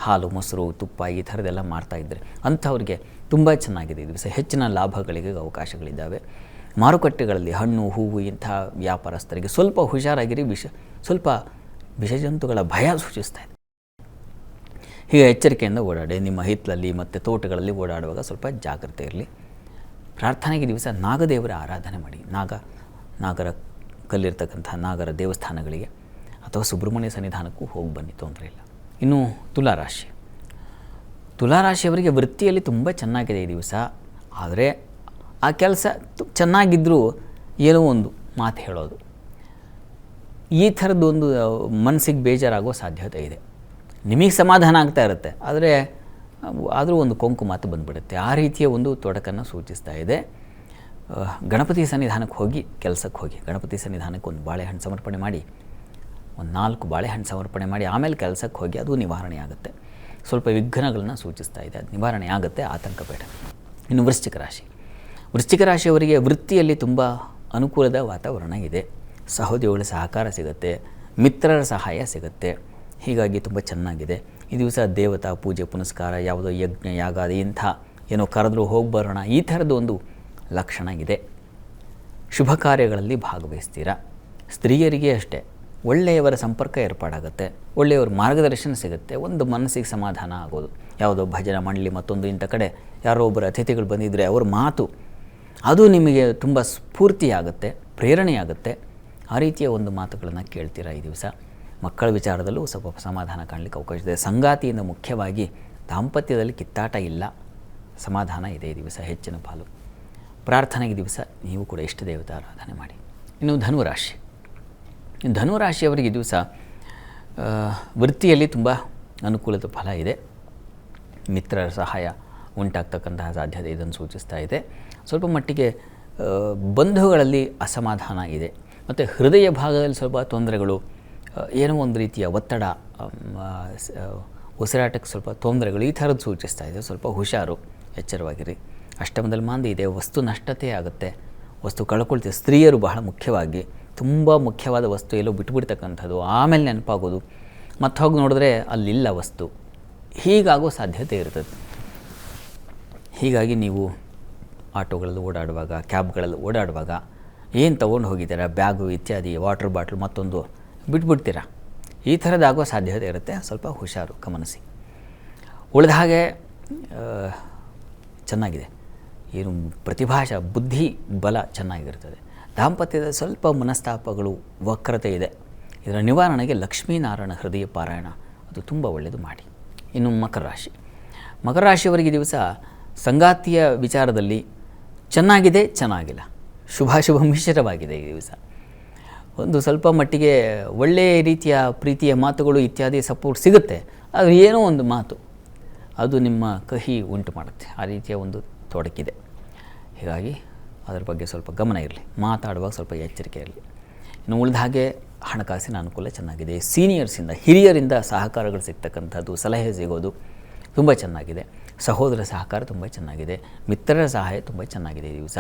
ಹಾಲು, ಮೊಸರು, ತುಪ್ಪ ಈ ಥರದ್ದೆಲ್ಲ ಮಾಡ್ತಾಯಿದ್ರೆ ಅಂಥವ್ರಿಗೆ ತುಂಬ ಚೆನ್ನಾಗಿದೆ ಈ ದಿವಸ. ಹೆಚ್ಚಿನ ಲಾಭಗಳಿಗೆ ಅವಕಾಶಗಳಿದ್ದಾವೆ. ಮಾರುಕಟ್ಟೆಗಳಲ್ಲಿ ಹಣ್ಣು, ಹೂವು ಇಂಥ ವ್ಯಾಪಾರಸ್ಥರಿಗೆ ಸ್ವಲ್ಪ ಹುಷಾರಾಗಿರಿ. ಸ್ವಲ್ಪ ವಿಷಜಂತುಗಳ ಭಯ ಸೂಚಿಸ್ತಾ ಇದೆ. ಹೀಗೆ ಎಚ್ಚರಿಕೆಯಿಂದ ಓಡಾಡಿ. ನಿಮ್ಮ ಹಿತ್ತಲಲ್ಲಿ ಮತ್ತು ತೋಟಗಳಲ್ಲಿ ಓಡಾಡುವಾಗ ಸ್ವಲ್ಪ ಜಾಗ್ರತೆ ಇರಲಿ. ಪ್ರಾರ್ಥನೆಗೆ ದಿವಸ ನಾಗದೇವರ ಆರಾಧನೆ ಮಾಡಿ. ನಾಗರ ಕಲ್ಲಿರ್ತಕ್ಕಂಥ ನಾಗರ ದೇವಸ್ಥಾನಗಳಿಗೆ ಅಥವಾ ಸುಬ್ರಹ್ಮಣ್ಯ ಸನ್ನಿಧಾನಕ್ಕೂ ಹೋಗಿ ಬನ್ನಿ, ತೊಂದರೆ ಇಲ್ಲ. ಇನ್ನು ತುಲಾರಾಶಿಯವರಿಗೆ ವೃತ್ತಿಯಲ್ಲಿ ತುಂಬ ಚೆನ್ನಾಗಿದೆ ಈ ದಿವಸ. ಆದರೆ ಆ ಕೆಲಸ ಚೆನ್ನಾಗಿದ್ದರೂ ಏನೋ ಒಂದು ಮಾತು ಹೇಳೋದು, ಈ ಥರದ್ದೊಂದು ಮನಸ್ಸಿಗೆ ಬೇಜಾರಾಗೋ ಸಾಧ್ಯತೆ ಇದೆ. ನಿಮಗೆ ಸಮಾಧಾನ ಆಗ್ತಾ ಇರುತ್ತೆ, ಆದರೂ ಒಂದು ಕೊಂಕು ಮಾತು ಬಂದುಬಿಡುತ್ತೆ. ಆ ರೀತಿಯ ಒಂದು ತೊಡಕನ್ನು ಸೂಚಿಸ್ತಾ ಇದೆ. ಗಣಪತಿ ಸನ್ನಿಧಾನಕ್ಕೆ ಹೋಗಿ, ಕೆಲಸಕ್ಕೆ ಹೋಗಿ, ಗಣಪತಿ ಸನ್ನಿಧಾನಕ್ಕೆ ಒಂದು ಬಾಳೆಹಣ್ಣು ಸಮರ್ಪಣೆ ಮಾಡಿ, ಒಂದು 4 ಬಾಳೆಹಣ್ಣು ಸಮರ್ಪಣೆ ಮಾಡಿ ಆಮೇಲೆ ಕೆಲಸಕ್ಕೆ ಹೋಗಿ, ಅದು ನಿವಾರಣೆ ಆಗುತ್ತೆ. ಸ್ವಲ್ಪ ವಿಘ್ನಗಳನ್ನು ಸೂಚಿಸ್ತಾ ಇದೆ, ಅದು ನಿವಾರಣೆ ಆಗುತ್ತೆ, ಆತಂಕ ಬೇಡ. ಇನ್ನು ವೃಶ್ಚಿಕ ರಾಶಿಯವರಿಗೆ ವೃತ್ತಿಯಲ್ಲಿ ತುಂಬ ಅನುಕೂಲದ ವಾತಾವರಣ ಇದೆ. ಸಹೋದ್ಯೋಗಿಗಳ ಸಹಕಾರ ಸಿಗುತ್ತೆ, ಮಿತ್ರರ ಸಹಾಯ ಸಿಗುತ್ತೆ. ಹೀಗಾಗಿ ತುಂಬ ಚೆನ್ನಾಗಿದೆ ಈ ದಿವಸ. ದೇವತಾ ಪೂಜೆ ಪುನಸ್ಕಾರ, ಯಾವುದೋ ಯಜ್ಞ ಯಾಗಾದ ಇಂಥ ಏನೋ ಕರೆದ್ರೂ ಹೋಗಿ ಬರೋಣ, ಈ ಥರದ್ದು ಒಂದು ಲಕ್ಷಣ ಇದೆ. ಶುಭ ಕಾರ್ಯಗಳಲ್ಲಿ ಭಾಗವಹಿಸ್ತೀರಾ. ಸ್ತ್ರೀಯರಿಗೆ ಅಷ್ಟೇ, ಒಳ್ಳೆಯವರ ಸಂಪರ್ಕ ಏರ್ಪಾಡಾಗುತ್ತೆ, ಒಳ್ಳೆಯವರ ಮಾರ್ಗದರ್ಶನ ಸಿಗುತ್ತೆ, ಒಂದು ಮನಸ್ಸಿಗೆ ಸಮಾಧಾನ ಆಗೋದು. ಯಾವುದೋ ಭಜನಾ ಮಂಡಳಿ ಮತ್ತೊಂದು ಇಂಥ ಕಡೆ ಯಾರೋ ಒಬ್ಬರು ಅತಿಥಿಗಳು ಬಂದಿದ್ದರೆ ಅವ್ರ ಮಾತು ಅದು ನಿಮಗೆ ತುಂಬ ಸ್ಫೂರ್ತಿಯಾಗುತ್ತೆ, ಪ್ರೇರಣೆಯಾಗುತ್ತೆ. ಆ ರೀತಿಯ ಒಂದು ಮಾತುಗಳನ್ನು ಕೇಳ್ತೀರಾ ಈ ದಿವಸ. ಮಕ್ಕಳ ವಿಚಾರದಲ್ಲೂ ಸ್ವಲ್ಪ ಸಮಾಧಾನ ಕಾಣಲಿಕ್ಕೆ ಅವಕಾಶ ಇದೆ. ಸಂಗಾತಿಯಿಂದ ಮುಖ್ಯವಾಗಿ ದಾಂಪತ್ಯದಲ್ಲಿ ಕಿತ್ತಾಟ ಇಲ್ಲ, ಸಮಾಧಾನ ಇದೆ ಈ ದಿವಸ ಹೆಚ್ಚಿನ ಪಾಲು. ಪ್ರಾರ್ಥನೆಗೆ ದಿವಸ ನೀವು ಕೂಡ ಇಷ್ಟ ದೇವತಾ ಆರಾಧನೆ ಮಾಡಿ. ಇನ್ನು ಧನುರಾಶಿಯವರಿಗೆ ದಿವಸ ವೃತ್ತಿಯಲ್ಲಿ ತುಂಬ ಅನುಕೂಲದ ಫಲ ಇದೆ. ಮಿತ್ರರ ಸಹಾಯ ಉಂಟಾಗ್ತಕ್ಕಂತಹ ಸಾಧ್ಯತೆ ಇದನ್ನು ಸೂಚಿಸ್ತಾ ಇದೆ. ಸ್ವಲ್ಪ ಮಟ್ಟಿಗೆ ಬಂಧುಗಳಲ್ಲಿ ಅಸಮಾಧಾನ ಇದೆ. ಮತ್ತು ಹೃದಯ ಭಾಗದಲ್ಲಿ ಸ್ವಲ್ಪ ತೊಂದರೆಗಳು, ಏನೋ ಒಂದು ರೀತಿಯ ಒತ್ತಡ, ಉಸಿರಾಟಕ್ಕೆ ಸ್ವಲ್ಪ ತೊಂದರೆಗಳು, ಈ ಥರದ್ದು ಸೂಚಿಸ್ತಾ ಇದೆ. ಸ್ವಲ್ಪ ಹುಷಾರು, ಎಚ್ಚರವಾಗಿರಿ. ಅಷ್ಟಮದಲ್ಲಿ ಮಾಂದಿ ಇದೆ, ವಸ್ತು ನಷ್ಟತೆ ಆಗುತ್ತೆ, ವಸ್ತು ಕಳ್ಕೊಳ್ತೀವಿ. ಸ್ತ್ರೀಯರು ಬಹಳ ಮುಖ್ಯವಾಗಿ ತುಂಬ ಮುಖ್ಯವಾದ ವಸ್ತು ಎಲ್ಲೋ ಬಿಟ್ಟುಬಿಡ್ತಕ್ಕಂಥದ್ದು, ಆಮೇಲೆ ನೆನಪಾಗೋದು, ಮತ್ತೆ ಹೋಗಿ ನೋಡಿದ್ರೆ ಅಲ್ಲಿಲ್ಲ ವಸ್ತು, ಹೀಗಾಗೋ ಸಾಧ್ಯತೆ ಇರ್ತದೆ. ಹೀಗಾಗಿ ನೀವು ಆಟೋಗಳಲ್ಲಿ ಓಡಾಡುವಾಗ, ಕ್ಯಾಬ್ಗಳಲ್ಲಿ ಓಡಾಡುವಾಗ ಏನು ತೊಗೊಂಡು ಹೋಗಿದ್ದೀರಾ, ಬ್ಯಾಗು ಇತ್ಯಾದಿ, ವಾಟರ್ ಬಾಟ್ಲು ಮತ್ತೊಂದು ಬಿಟ್ಬಿಡ್ತೀರಾ, ಈ ಥರದ್ದಾಗೋ ಸಾಧ್ಯತೆ ಇರುತ್ತೆ. ಸ್ವಲ್ಪ ಹುಷಾರು, ಗಮನಿಸಿ. ಉಳಿದ ಹಾಗೆ ಚೆನ್ನಾಗಿದೆ. ಏನು ಪ್ರತಿಭಾಷಾ ಬುದ್ಧಿ ಬಲ ಚೆನ್ನಾಗಿರ್ತದೆ. ದಾಂಪತ್ಯದ ಸ್ವಲ್ಪ ಮನಸ್ತಾಪಗಳು, ವಕ್ರತೆ ಇದೆ. ಇದರ ನಿವಾರಣೆಗೆ ಲಕ್ಷ್ಮೀನಾರಾಯಣ ಹೃದಯ ಪಾರಾಯಣ ಅದು ತುಂಬ ಒಳ್ಳೆಯದು ಮಾಡಿ. ಇನ್ನು ಮಕರ ರಾಶಿಯವರಿಗೆ ದಿವಸ ಸಂಗಾತಿಯ ವಿಚಾರದಲ್ಲಿ ಚೆನ್ನಾಗಿದೆ, ಚೆನ್ನಾಗಿಲ್ಲ, ಶುಭಾಶುಭ ಮಿಶ್ರವಾಗಿದೆ ಈ ದಿವಸ. ಒಂದು ಸ್ವಲ್ಪ ಮಟ್ಟಿಗೆ ಒಳ್ಳೆಯ ರೀತಿಯ ಪ್ರೀತಿಯ ಮಾತುಗಳು ಇತ್ಯಾದಿ ಸಪೋರ್ಟ್ ಸಿಗುತ್ತೆ. ಆದರೆ ಏನೋ ಒಂದು ಮಾತು ಅದು ನಿಮ್ಮ ಕಹಿ ಉಂಟು ಮಾಡುತ್ತೆ, ಆ ರೀತಿಯ ಒಂದು ತೊಡಕಿದೆ. ಹೀಗಾಗಿ ಅದರ ಬಗ್ಗೆ ಸ್ವಲ್ಪ ಗಮನ ಇರಲಿ, ಮಾತಾಡುವಾಗ ಸ್ವಲ್ಪ ಎಚ್ಚರಿಕೆ ಇರಲಿ. ಇನ್ನು ಉಳಿದ ಹಾಗೆ ಹಣಕಾಸಿನ ಅನುಕೂಲ ಚೆನ್ನಾಗಿದೆ. ಸೀನಿಯರ್ಸಿಂದ, ಹಿರಿಯರಿಂದ ಸಹಕಾರಗಳು ಸಿಗ್ತಕ್ಕಂಥದ್ದು, ಸಲಹೆ ಸಿಗೋದು ತುಂಬ ಚೆನ್ನಾಗಿದೆ. ಸಹೋದರ ಸಹಕಾರ ತುಂಬ ಚೆನ್ನಾಗಿದೆ. ಮಿತ್ರರ ಸಹಾಯ ತುಂಬ ಚೆನ್ನಾಗಿದೆ ಈ ದಿವಸ.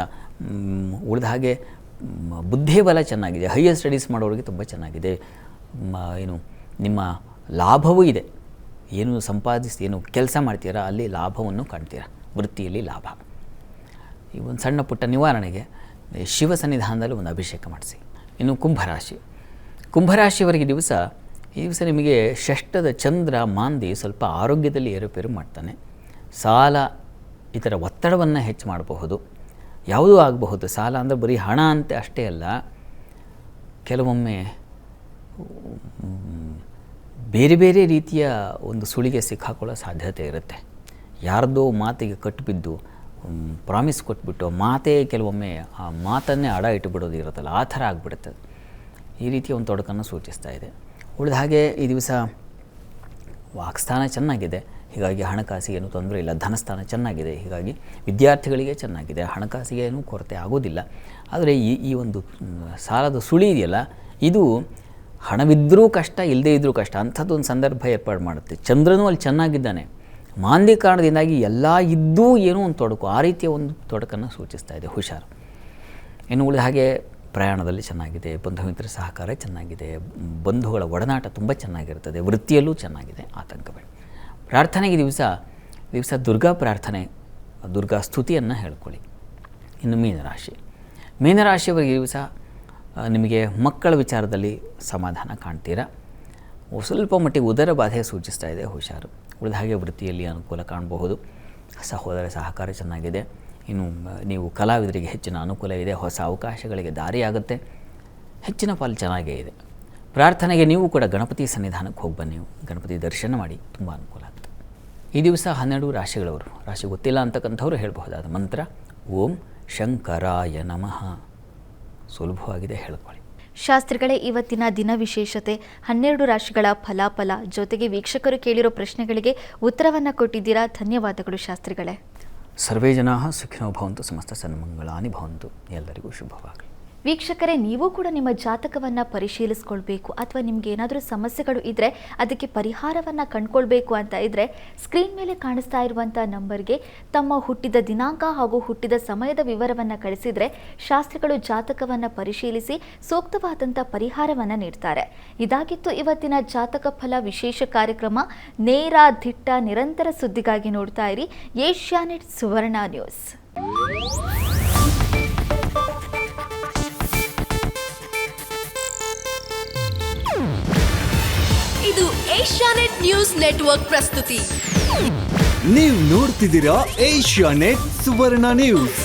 ಉಳಿದ ಹಾಗೆ ಬುದ್ಧಿಬಲ ಚೆನ್ನಾಗಿದೆ. ಹೈಯರ್ ಸ್ಟಡೀಸ್ ಮಾಡೋರಿಗೆ ತುಂಬ ಚೆನ್ನಾಗಿದೆ. ಏನು ನಿಮ್ಮ ಲಾಭವೂ ಇದೆ. ಏನು ಕೆಲಸ ಮಾಡ್ತೀರಾ ಅಲ್ಲಿ ಲಾಭವನ್ನು ಕಾಣ್ತೀರಾ, ವೃತ್ತಿಯಲ್ಲಿ ಲಾಭ. ಈ ಒಂದು ಸಣ್ಣ ಪುಟ್ಟ ನಿವಾರಣೆಗೆ ಶಿವ ಸನ್ನಿಧಾನದಲ್ಲಿ ಒಂದು ಅಭಿಷೇಕ ಮಾಡಿಸಿ. ಇನ್ನು ಕುಂಭರಾಶಿಯವರಿಗೆ ಈ ದಿವಸ ನಿಮಗೆ ಷಷ್ಠದ ಚಂದ್ರ ಮಾಂದಿ ಸ್ವಲ್ಪ ಆರೋಗ್ಯದಲ್ಲಿ ಏರುಪೇರು ಮಾಡ್ತಾನೆ. ಸಾಲ ಇತರ ಒತ್ತಡವನ್ನು ಹೆಚ್ಚು ಮಾಡಬಹುದು, ಯಾವುದೂ ಆಗಬಹುದು. ಸಾಲ ಅಂದರೆ ಬರೀ ಹಣ ಅಂತ ಅಷ್ಟೇ ಅಲ್ಲ, ಕೆಲವೊಮ್ಮೆ ಬೇರೆ ಬೇರೆ ರೀತಿಯ ಒಂದು ಸುಳಿಗೆ ಸಿಕ್ಕಾಕೊಳ್ಳೋ ಸಾಧ್ಯತೆ ಇರುತ್ತೆ. ಯಾರ್ದೋ ಮಾತಿಗೆ ಕಟ್ಟಿಬಿದ್ದು ಪ್ರಾಮಿಸ್ ಕೊಟ್ಬಿಟ್ಟು ಮಾತೇ ಕೆಲವೊಮ್ಮೆ ಆ ಮಾತನ್ನೇ ಅಡ ಇಟ್ಟುಬಿಡೋದು ಇರುತ್ತಲ್ಲ, ಆ ಥರ ಆಗಿಬಿಡುತ್ತೆ. ಈ ರೀತಿಯ ಒಂದು ತೊಡಕನ್ನು ಸೂಚಿಸ್ತಾ ಇದೆ. ಉಳಿದ ಹಾಗೆ ಈ ದಿವಸ ವಾಕ್ಸ್ಥಾನ ಚೆನ್ನಾಗಿದೆ, ಹೀಗಾಗಿ ಹಣಕಾಸಿಗೆ ಏನೂ ತೊಂದರೆ ಇಲ್ಲ. ಧನಸ್ಥಾನ ಚೆನ್ನಾಗಿದೆ, ಹೀಗಾಗಿ ವಿದ್ಯಾರ್ಥಿಗಳಿಗೆ ಚೆನ್ನಾಗಿದೆ. ಹಣಕಾಸಿಗೆ ಏನೂ ಕೊರತೆ ಆಗೋದಿಲ್ಲ. ಆದರೆ ಈ ಒಂದು ಸಾಲದ ಸುಳಿ ಇದೆಯಲ್ಲ, ಇದು ಹಣವಿದ್ದರೂ ಕಷ್ಟ, ಇಲ್ಲದೇ ಇದ್ದರೂ ಕಷ್ಟ, ಅಂಥದ್ದೊಂದು ಸಂದರ್ಭ ಏರ್ಪಾಡು ಮಾಡುತ್ತೆ. ಚಂದ್ರನೂ ಅಲ್ಲಿ ಚೆನ್ನಾಗಿದ್ದಾನೆ, ಮಾಂದಿ ಕಾರಣದಿಂದಾಗಿ ಎಲ್ಲ ಇದ್ದೂ ಏನೋ ಒಂದು ತೊಡಕು, ಆ ರೀತಿಯ ಒಂದು ತೊಡಕನ್ನು ಸೂಚಿಸ್ತಾ ಇದೆ. ಹುಷಾರು. ಇನ್ನು ಉಳಿದ ಹಾಗೆ ಪ್ರಯಾಣದಲ್ಲಿ ಚೆನ್ನಾಗಿದೆ, ಬಂಧು ಮಿತ್ರರ ಸಹಕಾರ ಚೆನ್ನಾಗಿದೆ, ಬಂಧುಗಳ ಒಡನಾಟ ತುಂಬ ಚೆನ್ನಾಗಿರ್ತದೆ, ವೃತ್ತಿಯಲ್ಲೂ ಚೆನ್ನಾಗಿದೆ, ಆತಂಕ ಬೇಡ. ಪ್ರಾರ್ಥನೆಗೆ ದಿವಸ ದುರ್ಗಾ ಪ್ರಾರ್ಥನೆ, ದುರ್ಗಾ ಸ್ತುತಿಯನ್ನು ಹೇಳ್ಕೊಳ್ಳಿ. ಇನ್ನು ಮೀನರಾಶಿಯವರಿಗೆ ದಿವಸ ನಿಮಗೆ ಮಕ್ಕಳ ವಿಚಾರದಲ್ಲಿ ಸಮಾಧಾನ ಕಾಣ್ತೀರಾ. ಸ್ವಲ್ಪ ಮಟ್ಟಿಗೆ ಉದರ ಬಾಧೆ ಸೂಚಿಸ್ತಾ ಇದೆ, ಹುಷಾರು. ಉಳಿದ ಹಾಗೆ ವೃತ್ತಿಯಲ್ಲಿ ಅನುಕೂಲ ಕಾಣಬಹುದು, ಸಹೋದರ ಸಹಕಾರ ಚೆನ್ನಾಗಿದೆ. ಇನ್ನು ನೀವು ಕಲಾವಿದರಿಗೆ ಹೆಚ್ಚಿನ ಅನುಕೂಲ ಇದೆ, ಹೊಸ ಅವಕಾಶಗಳಿಗೆ ದಾರಿಯಾಗುತ್ತೆ, ಹೆಚ್ಚಿನ ಪಾಲು ಚೆನ್ನಾಗೇ ಇದೆ. ಪ್ರಾರ್ಥನೆಗೆ ನೀವು ಕೂಡ ಗಣಪತಿ ಸನ್ನಿಧಾನಕ್ಕೆ ಹೋಗಿ ಬನ್ನಿ, ಗಣಪತಿ ದರ್ಶನ ಮಾಡಿ, ತುಂಬ ಅನುಕೂಲ ಆಗುತ್ತೆ. ಈ ದಿವಸ 12 ರಾಶಿಗಳವರು, ರಾಶಿ ಗೊತ್ತಿಲ್ಲ ಅಂತಕ್ಕಂಥವ್ರು ಹೇಳಬಹುದಾದ ಮಂತ್ರ ಓಂ ಶಂಕರಾಯ ನಮಃ. ಸುಲಭವಾಗಿದೆ, ಹೇಳ್ಕೊಳ್ಳಿ. ಶಾಸ್ತ್ರಿಗಳೇ, ಇವತ್ತಿನ ದಿನ ವಿಶೇಷತೆ 12 ರಾಶಿಗಳ ಫಲಾಫಲ ಜೊತೆಗೆ ವೀಕ್ಷಕರು ಕೇಳಿರೋ ಪ್ರಶ್ನೆಗಳಿಗೆ ಉತ್ತರವನ್ನು ಕೊಟ್ಟಿದ್ದೀರಾ. ಧನ್ಯವಾದಗಳು ಶಾಸ್ತ್ರಿಗಳೇ. ಸರ್ವೇ ಜನಾಃ ಸುಖಿನೋ ಭವಂತು, ಸಮಸ್ತ ಸನ್ಮಂಗಳಾನಿ ಭವಂತು. ಎಲ್ಲರಿಗೂ ಶುಭವಾಗಲಿ. ವೀಕ್ಷಕರೇ, ನೀವು ಕೂಡ ನಿಮ್ಮ ಜಾತಕವನ್ನು ಪರಿಶೀಲಿಸ್ಕೊಳ್ಬೇಕು ಅಥವಾ ನಿಮ್ಗೆ ಏನಾದರೂ ಸಮಸ್ಯೆಗಳು ಇದ್ದರೆ ಅದಕ್ಕೆ ಪರಿಹಾರವನ್ನು ಕಂಡುಕೊಳ್ಬೇಕು ಅಂತ ಇದ್ದರೆ ಸ್ಕ್ರೀನ್ ಮೇಲೆ ಕಾಣಿಸ್ತಾ ಇರುವಂಥ ನಂಬರ್ಗೆ ತಮ್ಮ ಹುಟ್ಟಿದ ದಿನಾಂಕ ಹಾಗೂ ಹುಟ್ಟಿದ ಸಮಯದ ವಿವರವನ್ನು ಕಳಿಸಿದರೆ ಶಾಸ್ತ್ರಿಗಳು ಜಾತಕವನ್ನು ಪರಿಶೀಲಿಸಿ ಸೂಕ್ತವಾದಂಥ ಪರಿಹಾರವನ್ನು ನೀಡ್ತಾರೆ. ಇದಾಗಿತ್ತು ಇವತ್ತಿನ ಜಾತಕ ಫಲ ವಿಶೇಷ ಕಾರ್ಯಕ್ರಮ. ನೇರ ದಿಟ್ಟ ನಿರಂತರ ಸುದ್ದಿಗಾಗಿ ನೋಡ್ತಾ ಇರಿ ಏಷ್ಯಾನೆಟ್ ಸುವರ್ಣ ನ್ಯೂಸ್. ಇದು ಏಷ್ಯಾನೆಟ್ ನ್ಯೂಸ್ ನೆಟ್ವರ್ಕ್ ಪ್ರಸ್ತುತಿ. ನೀವು ನೋಡ್ತಿದ್ದೀರಾ ಏಷ್ಯಾನೆಟ್ ಸುವರ್ಣ ನ್ಯೂಸ್.